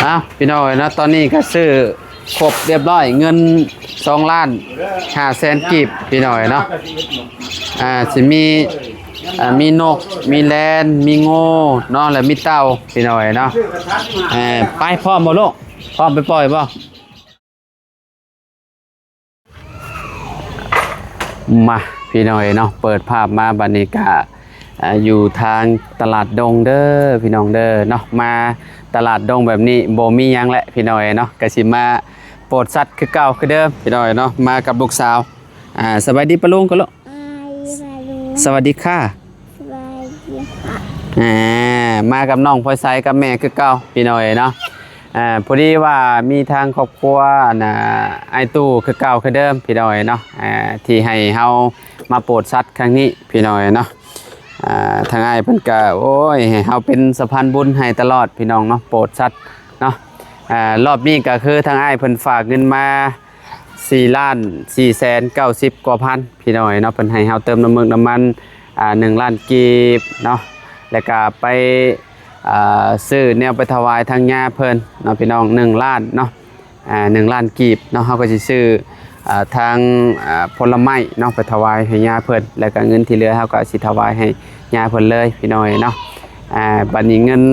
อ้าวพี่น้อยนะตอนนี้ก็ซื้อครบเรียบร้อยเงิน2,500,000กีบพี่น้อยเนาะสิมีนกมีแลนมีโง่เนาะแล้วมีเต่าพี่น้อยเนาะไปพร้อมบ่ลูกพร้อมไปปล่อยบ่มาพี่น้อยเนาะเปิดภาพมาบัดนี้ก็อยู่ทางตลาดดงเด้อพี่น้องเด้อเนาะมาตลาดดงแบบนี้บ่มีหยังแหละพี่น้อยเนาะก็สิมาโปรดสัตว์คือเก่าคือเดิมพี่น้อยเนาะมากับลูกสาวสวัสดีปะลุงก็ลูกสวัสดีค่ะมากับน้องพลอยไซกับแม่คือเก่าพี่น้อยเนาะพอดีว่ามีทางครอบครัวไอตู้คือเก่าคือเดิมพี่น้อยเนาะที่ให้เฮามาโปรดสัตว์ครั้งนี้พี่น้อยเนาะทางไอ้เพิ่นก็โอ้ยให้เฮาเป็นสะพานบุญให้ตลอดพี่น้องเนาะโปรดสัตว์เนาะรอบนี้ก็คือทางไอ้เพิ่นฝากเงินมา4,490,000 กว่าพันพี่น้อยเนาะเพิ่นให้เฮาเติมน้ำมัน1 ล้านกีบเนาะแล้วก็ไปซื้อแนวไปถวายทางญาเพิ่นเนาะพี่น้อง1 ล้านเนาะ1 ล้านกีบเนาะเฮาก็สิซื้อทางผลไม้เนาะไปถวายให้ญาเพิ่นแล้วก็เงินที่เหลือเฮาก็สิถวายให้ญาเพิ่นเลยพี่น้อยเนาะบัดนี้เงิน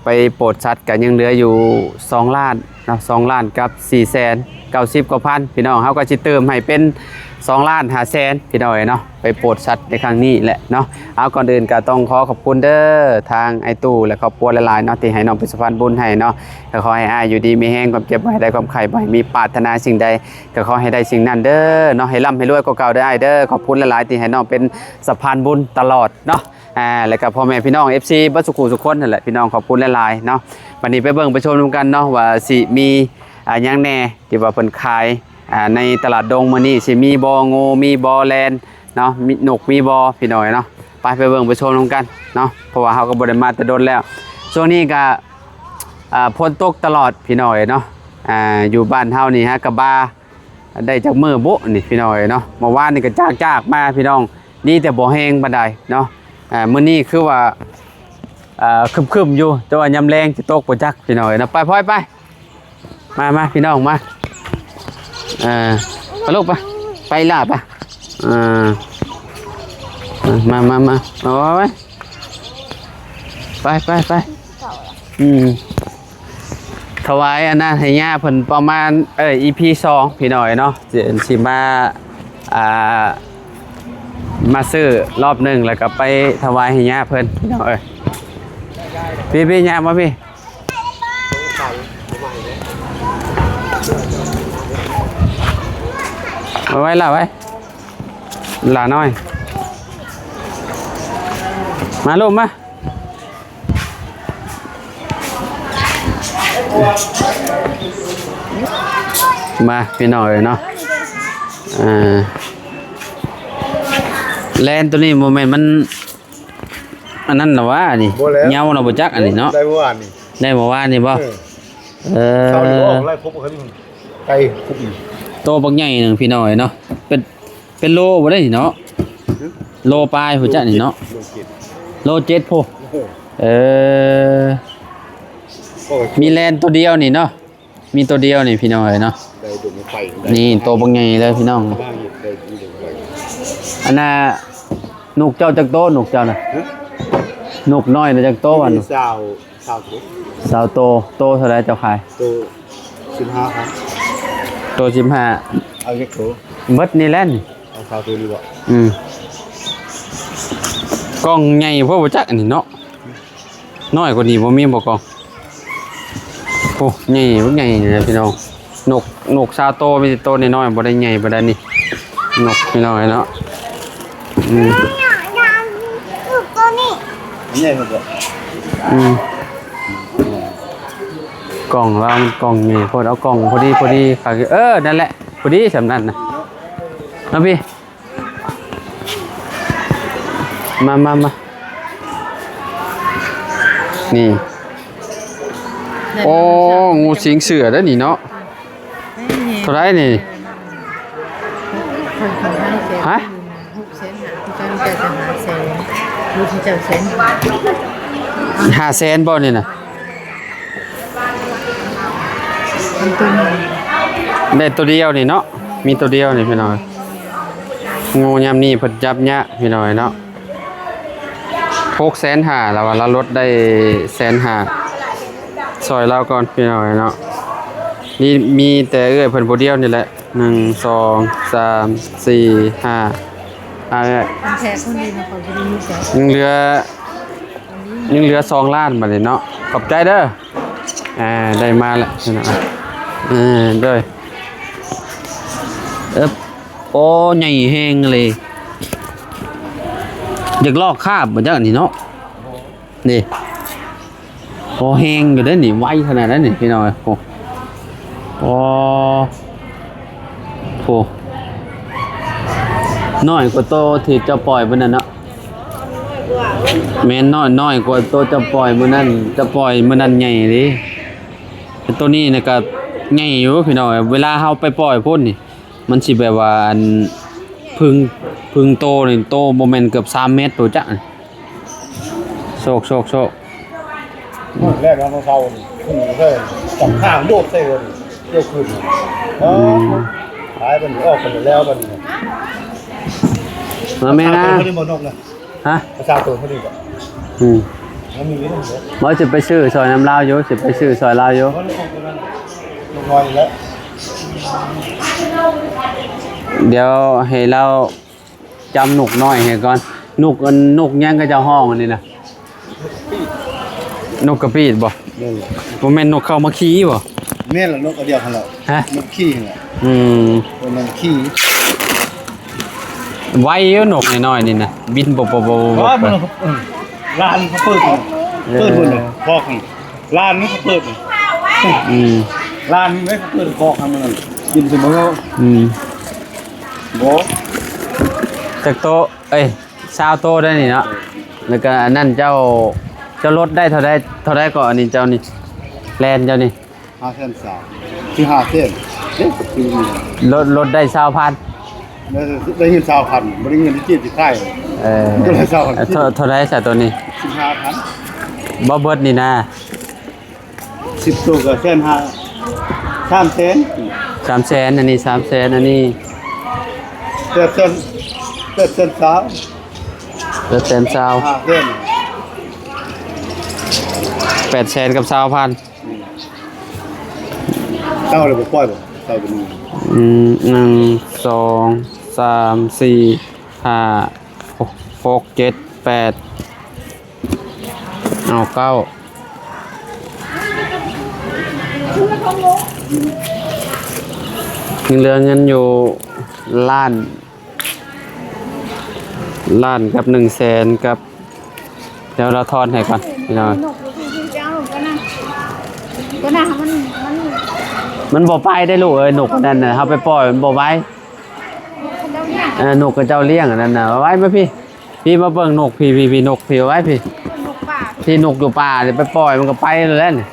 ไปโปรดสัตว์ก็ยังเหลืออยู่2 ล้านเนาะ2 ล้านกับ4,900,000 กว่าพันพี่น้องเฮาก็สิเติมให้เป็น2,500,000พี่น้อยเนาะไปโปรดสัตว์ในครั้งนี้แหละเนาะเอาก่อนอื่นก็ต้องขอขอบคุณเด้อทางไอตู้และครอบครัวหลายๆเนาะที่ให้น้องเป็นสะพานบุญให้เนาะก็ขอให้อ้ายอยู่ดีมีแห้งความเจ็บบ่ให้ได้ความไข้บ่ให้มีปรารถนาสิ่งใดก็ขอให้ได้สิ่งนั้นเด้อเนาะให้ร่ำให้รวยกว่าเก่าได้เด้อขอบคุณหลายๆที่ให้น้องเป็นสะพานบุญตลอดเนาะแล้วก็พ่อแม่พี่น้อง FC บัดสุขุสุขคนนั่นแหละพี่น้องขอบคุณหลายๆเนาะวันนี้ไปเบิ่งไปชมกันเนาะว่าสิมีหยังแน่ที่ว่าเพิ่นขายในตลาดดงมื้อนี้สิมีบ่องูมีบ่อแลนเนาะมีนกมีบ่อพี่น้อยเนาะไปเบิ่งไปชมกันเนาะเพราะว่าเฮาก็บ่ได้มาแต่โดนแล้วช่วงนี้ก็ฝนตกตลอดพี่น้อยเนาะอยู่บ้านเฮานี่ฮะกะบาได้จากมื้อโบนี่พี่น้อยเนาะเมื่อวานนี่ก็จากมาพี่น้องนี่แต่บ่แห้งปานใดเนาะมื้อนี้คือว่าครึมๆอยู่แต่ว่ายามแรงสิตกบ่จักพี่น้อยเนาะไปพลอยไปมาพี่น้องมาไปลูกไปล่ะมาโอ้ยไปถวายอันนั้นให้ย่าเพิ่นประมาณEP 2พี่น้อยเนาะสิมาซื้อรอบ1แล้วก็ไปถวายให้ย่าเพิ่นพี่น้อยพี่ย่ามาพี่เอาไว้ล่ะไว้หลาน้อยมาลูกมาพี่น้อยเนาะแลนตัวนี้โมเมนต์มันอันนั้นนะวะนี่เงาเราบ่จักอันนี้เนาะได้เมื่อวานนี่บ่เขาอยู่ออกไล่พบกันไกลคุกโตบักใหญ่นึงพี่น้อยเนาะเป็นโลบ่ได้เนาะโลปลายหัวจักนี่เนาะโล7โพมีแลนตัวเดียวนี่เนาะมีตัวเดียวนี่พี่น้อยเนาะนี่โตบักใหญ่เลยพี่น้องอันน่ะนกเจ้าจักโตนกเจ้าน่ะนกน้อยน่ะจักโตวันสาวโตเท่าไรเจ้าขายโต15ครับโต15เอาจักโตมดนี่แหละนี่เอาสาวตัวนี้บ่กล้องใหญ่พวกบ่จักอันนี้เนาะน้อยกว่านี้บ่มีบ่กล้องโอ้ใหญ่พวกใหญ่นะพี่น้องนกซาโตมีโตน้อยๆบ่ได้ใหญ่บ่ได้นี่นกพี่น้อยเนาะตัวนี้ใหญ่บ่กล่องเรามันกล่องใหญ่พอเอากล่องพอดีค่ะนั่นแหละพอดีสำนักนะพี่มานี่โอ้งูสิงเสือได้นี่เนาะเท่าไรนี่ฮะ500,000บ่นี่นะ มันตัวนี้ ได้ตัวเดียวนี่เนาะมีตัวเดียวนี่พี่น้อยงูยามนี้เพิ่นจับยะพี่น้อยเนาะ650,000แล้วว่าเราลดได้150,000ซอยเราก่อนพี่น้อยเนาะนี่มีแต่เอ้ยเพิ่นผู้เดียวนี่แหละ1 2 3 4 5เอ้ย มันแท้คนนี้นะเขาบ่ได้มีแต่ ยังเหลือ2ล้านบัดนี้เนาะขอบใจเด้อได้มาแล้วพี่น้อยเด้อโอ้ใหญ่แฮงเลยอยากลอกคาบบ่จักนี่เนาะนี่โอ้แฮงอยู่เด้อนี่ไวขนาดนั้นนี่พี่น้อยโอ้โหน้อยกว่าโตที่เจะปล่อยมื้อนั้นเนาะแม่นน้อยกว่าโตเจะปล่อยมื้อนั้นจะปล่อยมื้อนั้นใหญ่เด้แต่ตัวนี้น่ะก็ใหญ่อยู่พี่น้อยเวลาเฮาไปปล่อยพุ่นนี่มันสิแบบว่าอันพึ่งโตนี่โตบ่แม่นเกือบ3เมตรตัวจักโชคแรกเราเฝ้าขึ้นเลยจับข้างโดดเตะเลยเที่ยวขึ้นหายมันออกกันแล้วมัน มาแม่นะ ไม่ได้บนนกนะ ฮะ ประชาตัวเขาดีกว่ามันมีนี่เหรอ บ่สิไปซื้อซอยน้ำลาวอยู่สิไปซื้อซอยลาวอยู่ เพราะนกตัวนั้นนกน้อยแล้ว เดี๋ยวให้เราจำนกน้อยให้ก่อนนกยังก็จะห้องอันนี้นะนกกระปีดบ่ นี่แหละ บ่แม่นนกเข้ามาขี้บ่ นี่แหละนกเดียวกันแล้ว ฮะ นกขี้เหรอ ตัวนั้นขี้ ไว้อยู่นกน้อยๆนี่นะบินบ่ ว่ามันร้านเขาเปิดเลยคอกนี่ร้านนี้เขาเปิดเลย ร้านนี้ไม่เขาเปิดคอกทำมันกินเสมอโบ จักโต20โตได้นี่เนาะแล้วก็อันนั้นเจ้าลดได้เท่าใดก็อันนี้เจ้านี่แลนเจ้านี่ 5,300ที่5เส้นเอ๊ะคือมี ลดได้20,000 ได้เงิน20,000บ่ได้เงินที่จีบที่ค่ายก็ได้20,000 เท่าใดซะตัวนี้ 15,000 บ่เบิดนี่นะ 10ตัวก็เส้น5 3เส้น 300,000อันนี้300,000อันนี้ เส้นสาว 5เส้น 5เส้น 800,000กับ20,000 เจ้าเลยบ่ปล่อยบ่เจ้าเป็น1 2 3 4 5 6 7 8เอา9ยังเหลือเงินอยู่ล้านกับ100,000กับเดี๋ยวเราทอนให้ก่อนพี่น้องมันบ่ไปได้ลูกนกนั่นน่ะเฮาไปปล่อยมันบ่ไว้นกกับเจ้าเลี้ยงอันนั้นน่ะเอาไว้มาพี่มาเบิ่งนกพี่นกพี่เอาไว้พี่นกอยู่ป่าเดี๋ยวไปปล่อยมันก็ไปแล้วนี่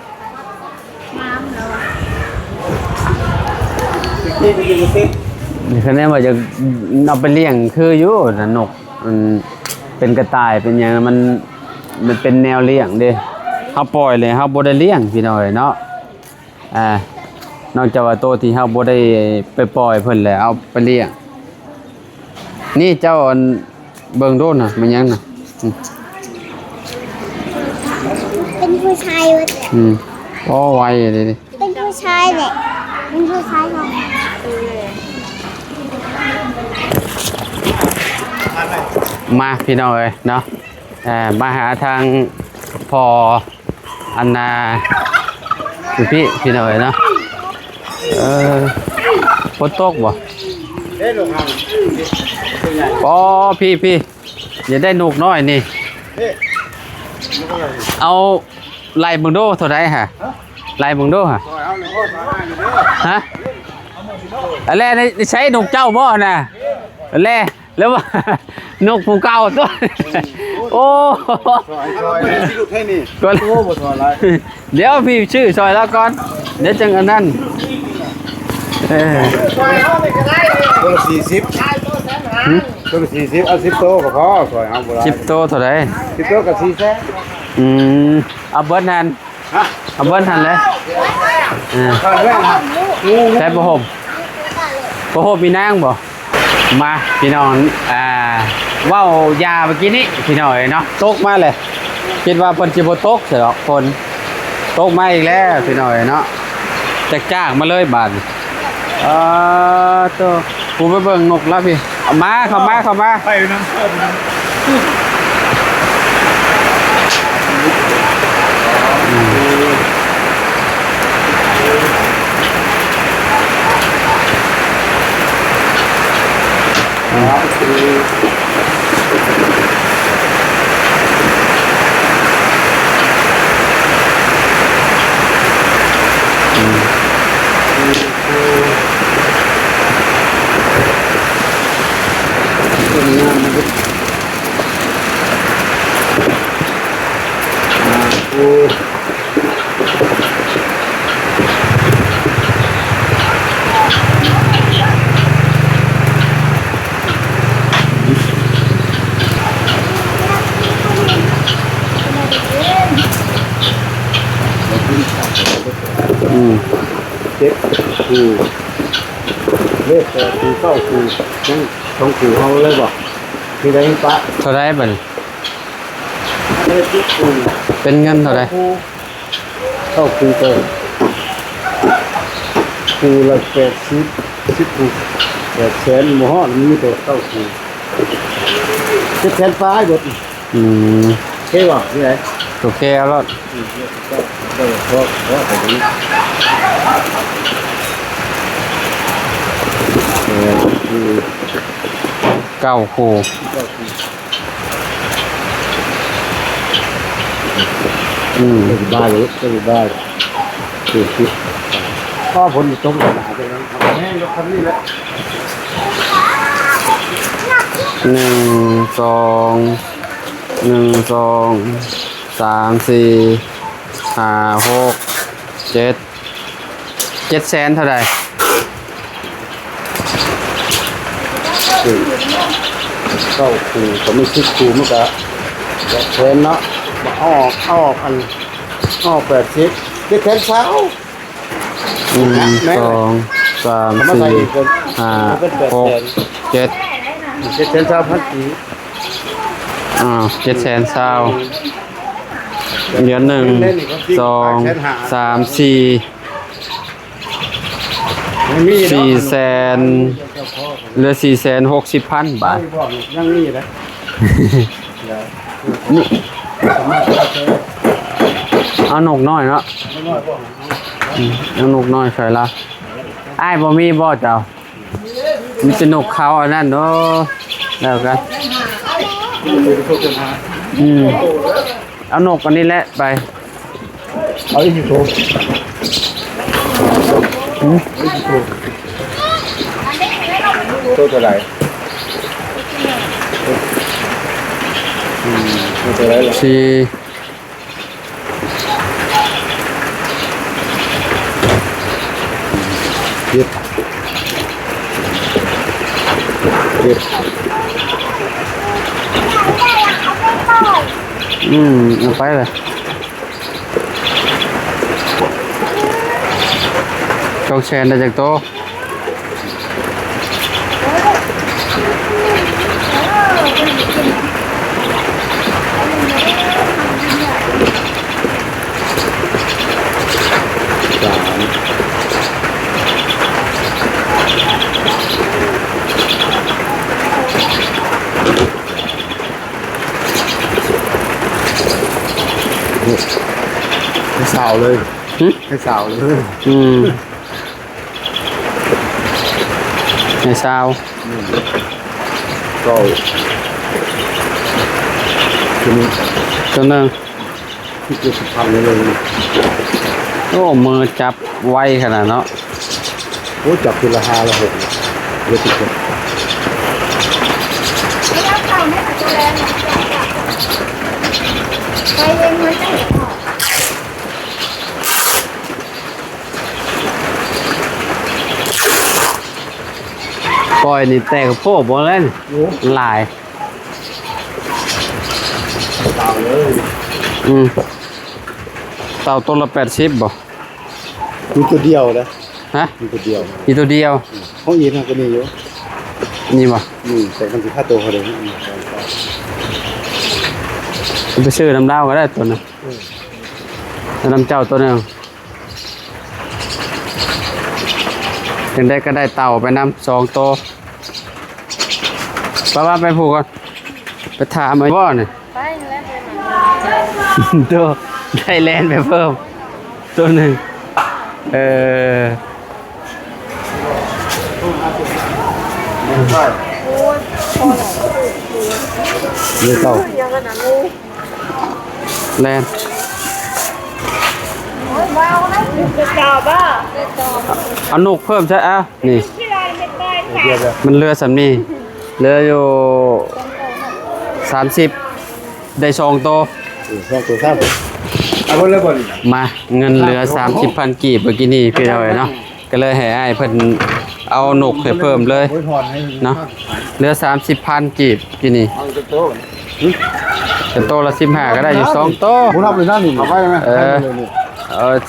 นี่คะแนนว่าจะเอาไปเลี้ยงคืออยู่นะนกมันเป็นกระต่ายเป็นอย่างมันเป็นแนวเลี้ยงเด้เฮาปล่อยเลยเฮาบ่ได้เลี้ยงพี่น้อยเนาะนอกจากว่าโตที่เฮาบ่ได้ไปปล่อยเพิ่นแล้วเอาไปเลี้ยงนี่เจ้าเบิ่งโดนน่ะมันยังน่ะ เป็นผู้ชายวะเนี่ย โอ้ไวเลยดิ เป็นผู้ชายแหละเป็นผู้ชายค่ะ มาพี่น้อยเนาะมาหาทางพออันนาพี่น้อยเนาะฝนตกบ่ เด้ลงหาง อ๋อพี่อย่าได้นกน้อยนี่ เด้ เอาไล่มึงโดเท่าไรฮะไล่มึงโดฮะ ซอยเอาเลยโอ้ซอยให้เด้อ ฮะอะไรนี่ใช้นกเจ้าบ่น่ะอะไรแล้วว่านกผู้เก่าตัวโอ้ ซอยที่ลูกให้นี่ ก่อน โอ้บ่ซอยหลาย เดี๋ยวพี่ชื่อซอยแล้วก่อนเดี๋ยวจังอันนั้น ซอยเอาไปก็ได้ตัวละ40ตัวละ40เอา10โตก็พอซอยเอาบ่ได้ 10 โตเท่าไร 10โตก็4แสน เอาเบิร์ดแนน ฮะ เอาเบิ้ลทันเลยใช้ประหมมีนางบ่มาพี่น้องว่าว ยาเมื่อกี้นี้พี่น้อยเนาะตกมาเลยคิดว่าเพิ่นสิบ่ตกเสียหรอกคนตกมาอีกแล้วพี่น้อยเนาะจะจ้างมาเลยบาดตัวกูไปเบิ่งนกแล้วพี่เอามาเข้ามา ไปน้ำเพิ่มน้เจ็ดคูเลขแต่คูเก้าคูยังต้องคูเขาเลยบอกที่ไหนปะ เท่าไรบัดนี้ เลขที่คู เป็นเงินเท่าไร เก้าคูเกินคูละ10คู800,000หมู่ห้องมีแต่เก้าคู700,000ฟ้าหมด เท่ว่ะนี่ไง โอเคเอารถ เพราะผมนี้คือ 9 คู่ เป็นบ้าเลยเป็นบ้าคือพ่อผลตรงกับหนาไปแล้วแม่ยกคันนี้แหละ 1 2 1 2 3 4 5 6 7 700,000เท่าไร เก้าคูก็ไม่คิดคูมันก็แทนเนาะออกอันออก80ที่แทนเช้า 1 2 3 4 5 6 7 ที่แทนเช้าพันปี 720,000เดือน1 2 3 4 400,000เหลือ460,000 บาท ยังนี่นะ เอานกน้อยเนาะเอานกน้อยใส่ละอ้ายบ่มีบ่เจ้ามีแต่นกเขาอันนั้นเนาะแล้วกันเอานกอันนี้แหละไป เอาอีกโถตัวไหนตัวไหนล่ะ สี่เจ็ดเอาไปเลยจงแชนได้จากโตให้สาวเลยให้สาวเลยในซาว ก็ทีนี้ ตัวหนึ่ง ที่จะทำเลย โอ้มือจับไวขนาดเนาะ โอ้จับทีละ5 ละ 6เยอะที่สุดปล่อยนี่แตกโป๊ะบ่เล่นหลาย สาวเลย เ เต่าตัวละ80บ่ มีตัวเดียวนะ ฮะ มีตัวเดียว อีตัวเดียว ห้องอีน่ะก็มีอยู่ นี่บ่ แต่มันสิค่าตัวเขาเลย ไปซื้อน้ำดาวก็ได้ตัวนึงน้ำเจ้าตัวนึงถึงได้ก็ได้เต่าไปน้ำ2ตัวว่าไปผูกก่อนไปถามไอ้บ่อนี่ ไปแล้วไปมา ตัวได้แลนไปเพิ่มตัวหนึ่งนี่เต่า ยังกันนะงู แลน ว้าวนะจะจับอ่ะจะจับ เอานกเพิ่มใช่อ่ะนี่ ที่ไรไม่ได้ เดียวเลย มันเรือสำนีเรืออยู่30ได้2ตัว สองตัว3เอาบ่เลยบ่นี่ มาเงินเหลือ 30,000 กีบเมื่อกี้นี่พี่น้อยเนาะก็เลยให้อ้ายเพิ่นเอานกให้เพิ่มเลย โอ้ยถอนให้ เนาะเหลือ 30,000 กีบกี่นี่ เอาตัวโต แต่โตละ15ก็ได้อยู่2โต บ่นับเลยนะนี่เอาไปมั้ย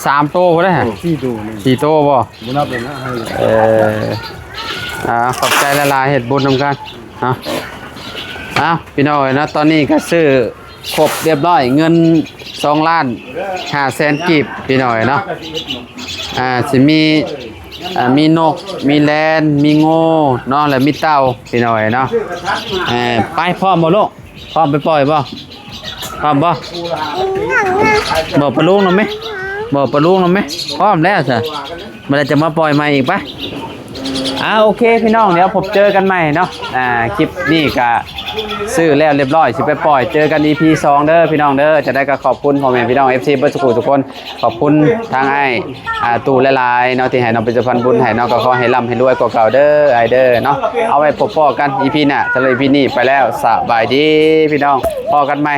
3โตบ่ได้ฮะ 4ตัวนี่ 4โตบ่ บ่นับเลยนะให้ ขอบใจละลายเห็ดบุญนำกันพี่น้อยนะตอนนี้ก็ซื้อครบเรียบร้อยเงิน2 ล้าน5 แสนกีบพี่น้อยเนาะสิมีนกมีแลนมีโง่เนาะแล้วมีเต่าพี่น้อยเนาะไปพร้อมบ่ลูกพร้อมไปปล่อยบ่พร้อมบ่บอกปลาลุงหน่อยไหมบอกปลาลุงหน่อยไหมพร้อมแล้วจ้ะเมื่อไรจะมาปล่อยใหม่อีกปะโอเคพี่น้องเดี๋ยวผมเจอกันใหม่เนาะคลิปนี้ก็ซื้อแล้วเรียบร้อยสิไปปล่อยเจอกัน EP 2เด้อพี่น้องเด้อจะได้ก็ขอบคุณพ่อแม่พี่น้อง FC เบิร์ดสกูทุกคนขอบคุณทางไอ้ตู่หลายๆเนาะที่ให้น้องเป็นสะพานบุญให้น้องก็ขอให้ร่ำให้รวยกว่าเก่าเด้อไอเด้อเนาะเอาไว้พบกัน EP หน้าสำหรับ EP นี้ไปแล้วสบายดีพี่น้องพอกันใหม่